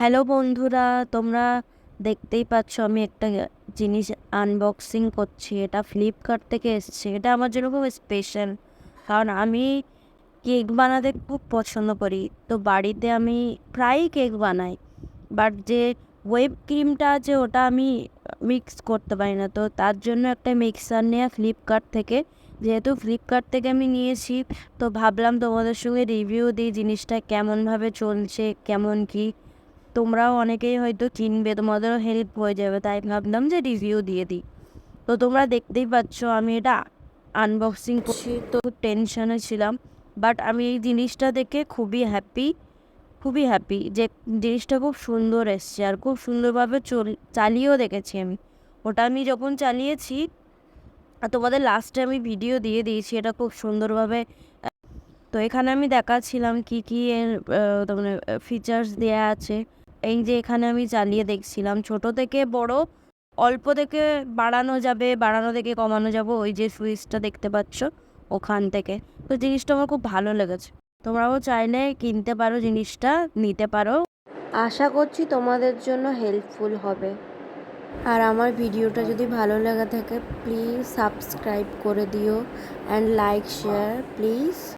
Hello বন্ধুরা, তোমরা দেখতেই পাচ্ছ আমি একটা জিনিস আনবক্সিং করছি। এটা ফ্লিপকার্ট থেকে এসেছে। এটা আমার জন্য খুব স্পেশাল, কারণ আমি কেক বানাতে খুব পছন্দ করি। তো বাড়িতে আমি প্রায়ই কেক বানাই, বাট যে হুইপ ক্রিমটা আছে ওটা আমি মিক্স করতে পারি না। তো তার জন্য একটা মিক্সার নেওয়া ফ্লিপকার্ট থেকে। যেহেতু ফ্লিপকার্ট থেকে আমি নিয়েছি, তো ভাবলাম তোমাদের সঙ্গে রিভিউ দিই জিনিসটা কেমনভাবে চলছে, কেমন কী। তোমরাও অনেকেই হয়তো কিনবে, তোমাদেরও হেল্প হয়ে যাবে, তাই ভাবলাম যে রিভিউ দিয়ে দিই। তো তোমরা দেখতেই পাচ্ছ আমি এটা আনবক্সিং করছি, তো টেনশনে ছিলাম। বাট আমি এই জিনিসটা দেখে খুবই হ্যাপি যে জিনিসটা খুব সুন্দর এসছে, আর খুব সুন্দরভাবে চালিয়েও দেখেছি আমি। ওটা আমি যখন চালিয়েছি, আর তোমাদের লাস্টে আমি ভিডিও দিয়ে দিয়েছি, এটা খুব সুন্দরভাবে। তো এখানে আমি দেখাচ্ছিলাম কী এর মানে ফিচার্স দেয়া আছে। এই যে এখানে আমি চালিয়ে দেখছিলাম, ছোট থেকে বড়, অল্প থেকে বাড়ানো যাবে, বাড়ানো থেকে কমানো যাবে, ওই যে সুইচটা দেখতে পাচ্ছ ওখান থেকে। তো জিনিসটা আমার খুব ভালো লেগেছে। তোমরাও চাইলে কিনতে পারো, জিনিসটা নিতে পারো। আশা করছি তোমাদের জন্য হেল্পফুল হবে। আর আমার ভিডিওটা যদি ভালো লেগে থাকে, প্লিজ সাবস্ক্রাইব করে দিও অ্যান্ড লাইক শেয়ার প্লিজ।